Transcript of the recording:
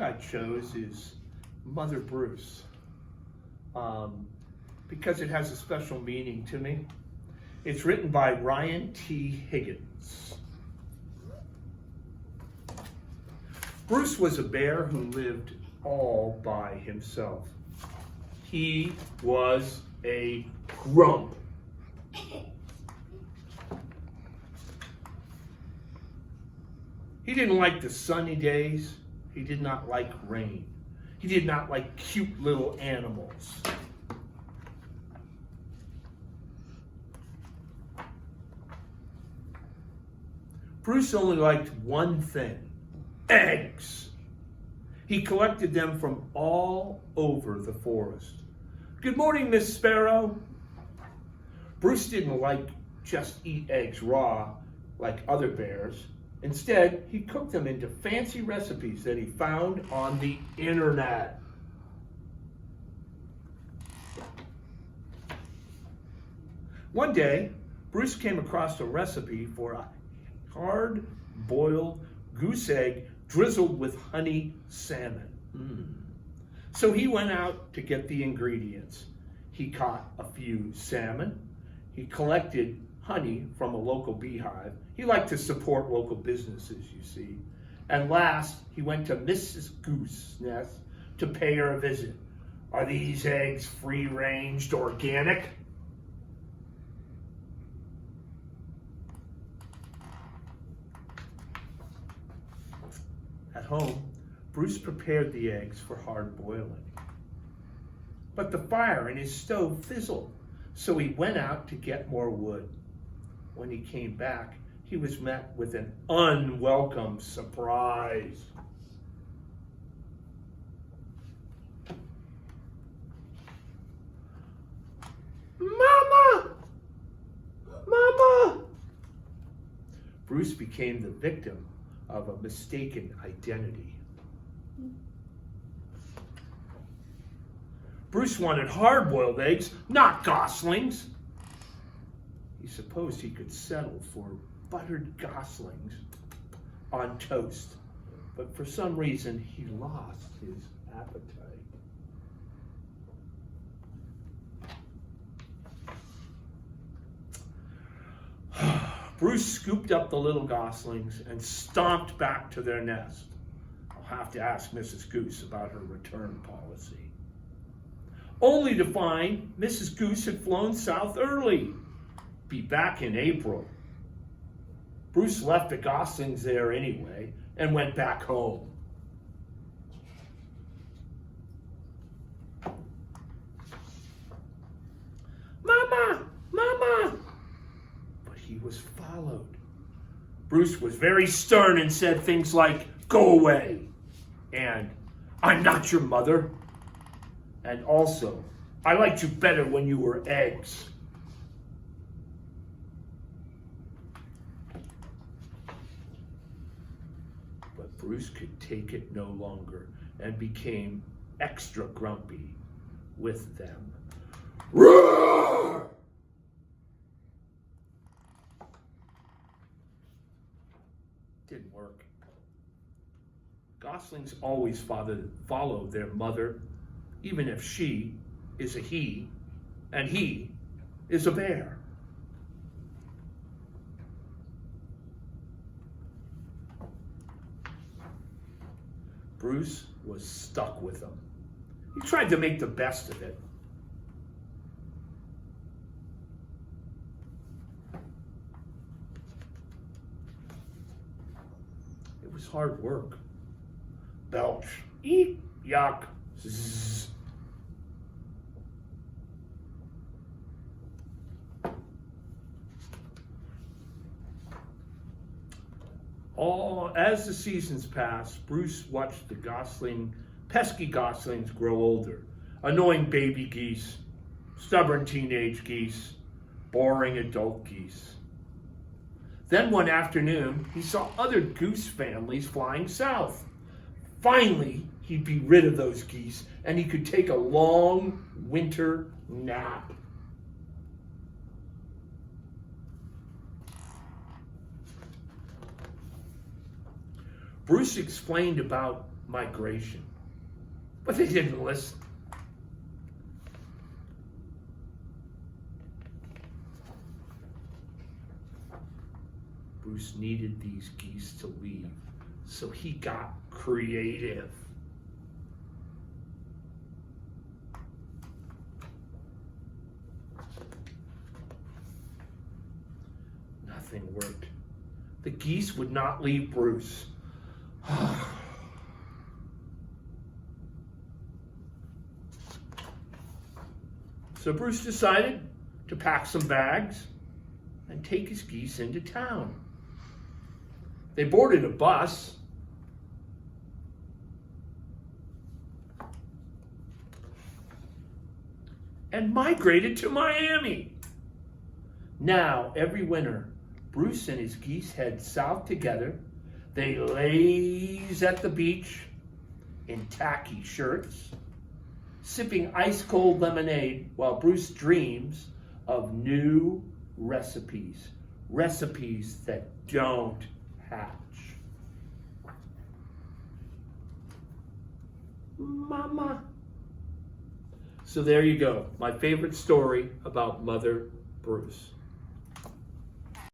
I chose is Mother Bruce, because it has a special meaning to me. It's written by Ryan T Higgins. Bruce was a bear who lived all by himself. He was a grump. He didn't like the sunny days. He did not like rain. He did not like cute little animals. Bruce only liked one thing: eggs. He collected them from all over the forest. Good morning, Miss Sparrow. Bruce didn't like just eat eggs raw like other bears. Instead, he cooked them into fancy recipes that he found on the internet. One day, Bruce came across a recipe for a hard-boiled goose egg drizzled with honey salmon. So he went out to get the ingredients. He caught a few salmon. He collected honey from a local beehive. He liked to support local businesses, you see. And last, he went to Mrs. Goose's nest to pay her a visit. Are these eggs free-ranged organic? At home, Bruce prepared the eggs for hard boiling. But the fire in his stove fizzled, so he went out to get more wood. When he came back, he was met with an unwelcome surprise. Mama! Mama! Bruce became the victim of a mistaken identity. Bruce wanted hard-boiled eggs, not goslings. He supposed he could settle for buttered goslings on toast, but for some reason he lost his appetite. Bruce scooped up the little goslings and stomped back to their nest. I'll have to ask Mrs. Goose about her return policy. Only to find Mrs. Goose had flown south early. Be back in April. Bruce left the goslings there anyway and went back home. Mama! Mama! But he was followed. Bruce was very stern and said things like, "Go away," and "I'm not your mother," and also, "I liked you better when you were eggs." But Bruce could take it no longer and became extra grumpy with them. Roar! Didn't work. Goslings always follow their mother, even if she is a he and he is a bear. Bruce was stuck with them. He tried to make the best of it. It was hard work. Belch, eek, yuck, zzz. As the seasons passed, Bruce watched the pesky goslings grow older. Annoying baby geese, stubborn teenage geese, boring adult geese. Then one afternoon, he saw other goose families flying south. Finally, he'd be rid of those geese and he could take a long winter nap. Bruce explained about migration. But they didn't listen. Bruce needed these geese to leave, so he got creative. Nothing worked. The geese would not leave Bruce. So Bruce decided to pack some bags and take his geese into town. They boarded a bus and migrated to Miami. Now, every winter, Bruce and his geese head south together. They laze at the beach in tacky shirts, sipping ice-cold lemonade while Bruce dreams of new recipes. Recipes that don't hatch. Mama. So there you go. My favorite story about Mother Bruce.